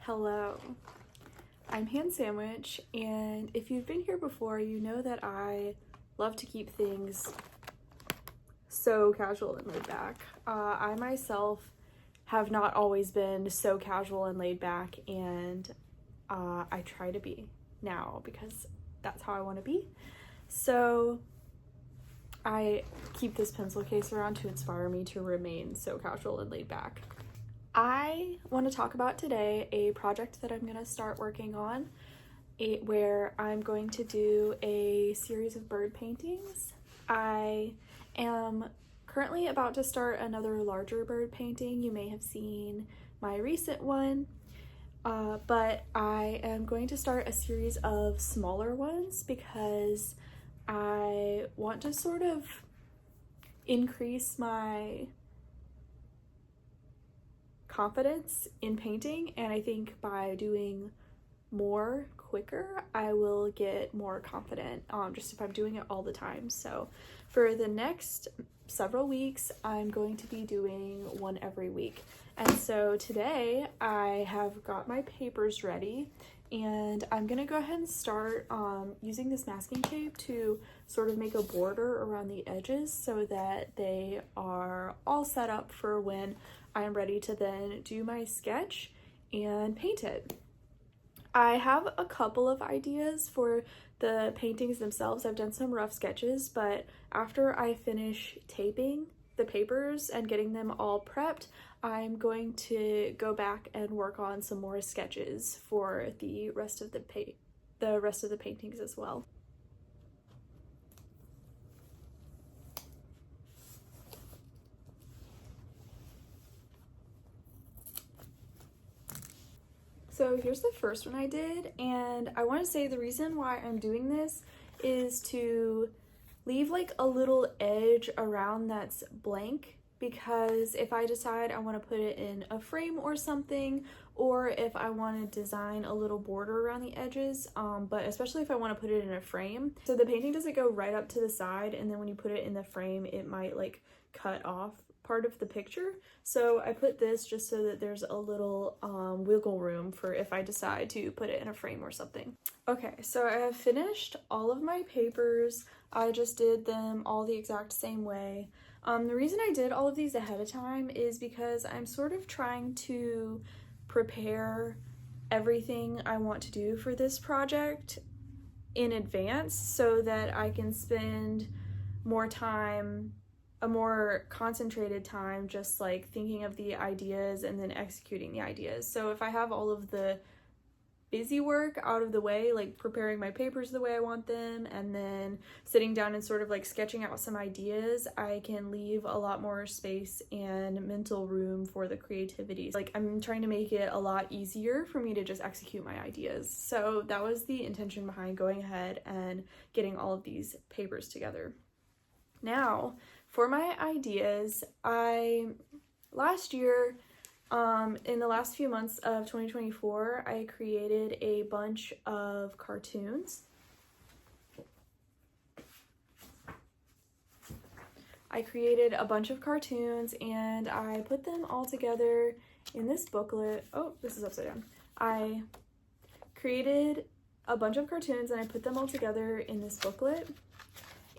Hello, I'm Hand Sandwich, and if you've been here before, you know that I love to keep things so casual and laid back. I myself have not always been so casual and laid back, and I try to be now because that's how I want to be. So I keep this pencil case around to inspire me to remain so casual and laid back. I want to talk about today a project that I'm going to start working on where I'm going to do a series of bird paintings. I am currently about to start another larger bird painting. You may have seen my recent one, but I am going to start a series of smaller ones because I want to sort of increase my confidence in painting, and I think by doing more quicker I will get more confident just if I'm doing it all the time. So for the next several weeks I'm going to be doing one every week, and so today I have got my papers ready and I'm gonna go ahead and start using this masking tape to sort of make a border around the edges so that they are all set up for when I'm ready to then do my sketch and paint it. I have a couple of ideas for the paintings themselves. I've done some rough sketches, but after I finish taping the papers and getting them all prepped, I'm going to go back and work on some more sketches for the rest of the paintings as well. So here's the first one I did, and I want to say the reason why I'm doing this is to leave like a little edge around that's blank, because if I decide I want to put it in a frame or something, or if I want to design a little border around the edges, but especially if I want to put it in a frame, so the painting doesn't go right up to the side, and then when you put it in the frame it might like cut off part of the picture. So I put this just so that there's a little wiggle room for if I decide to put it in a frame or something. Okay, so I have finished all of my papers. I just did them all the exact same way. The reason I did all of these ahead of time is because I'm sort of trying to prepare everything I want to do for this project in advance so that I can spend more time, a more concentrated time, just like thinking of the ideas and then executing the ideas. So if I have all of the busy work out of the way, like preparing my papers the way I want them and then sitting down and sort of like sketching out some ideas, I can leave a lot more space and mental room for the creativity. Like I'm trying to make it a lot easier for me to just execute my ideas. So that was the intention behind going ahead and getting all of these papers together. Now, for my ideas, last year, in the last few months of 2024, I created a bunch of cartoons. And I put them all together in this booklet. Oh, this is upside down. I created a bunch of cartoons and I put them all together in this booklet.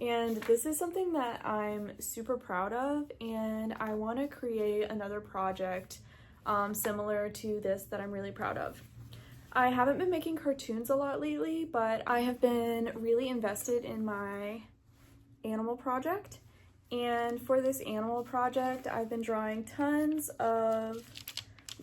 And this is something that I'm super proud of, and I want to create another project similar to this that I'm really proud of. I haven't been making cartoons a lot lately, but I have been really invested in my animal project. And for this animal project, I've been drawing tons of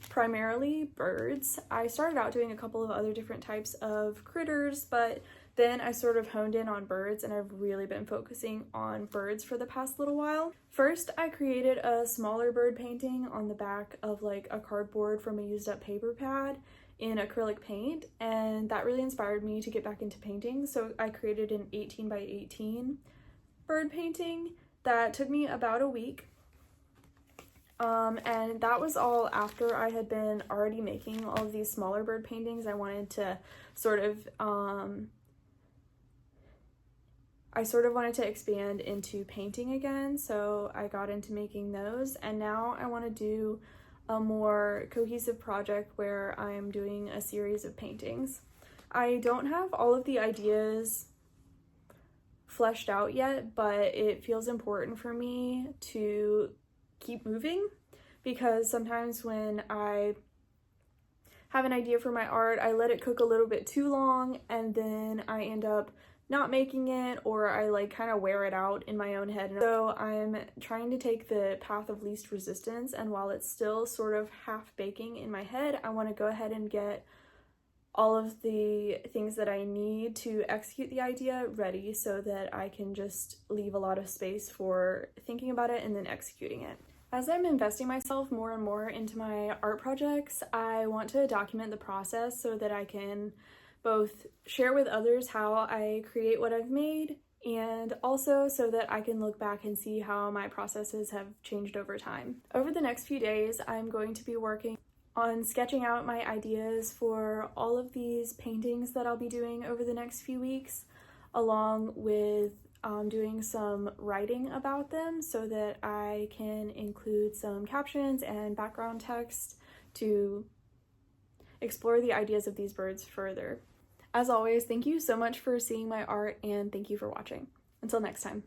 primarily birds. I started out doing a couple of other different types of critters, but then I sort of honed in on birds, and I've really been focusing on birds for the past little while. First, I created a smaller bird painting on the back of like a cardboard from a used up paper pad in acrylic paint, and that really inspired me to get back into painting. So I created an 18 by 18 bird painting that took me about a week. And that was all after I had been already making all of these smaller bird paintings. I wanted to sort of wanted to expand into painting again, so I got into making those, and now I want to do a more cohesive project where I'm doing a series of paintings. I don't have all of the ideas fleshed out yet, but it feels important for me to keep moving because sometimes when I have an idea for my art, I let it cook a little bit too long and then I end up not making it, or I like kind of wear it out in my own head. So I'm trying to take the path of least resistance, and while it's still sort of half baking in my head, I want to go ahead and get all of the things that I need to execute the idea ready so that I can just leave a lot of space for thinking about it and then executing it. As I'm investing myself more and more into my art projects, I want to document the process so that I can both share with others how I create what I've made, and also so that I can look back and see how my processes have changed over time. Over the next few days, I'm going to be working on sketching out my ideas for all of these paintings that I'll be doing over the next few weeks, along with doing some writing about them so that I can include some captions and background text to explore the ideas of these birds further. As always, thank you so much for seeing my art, and thank you for watching. Until next time.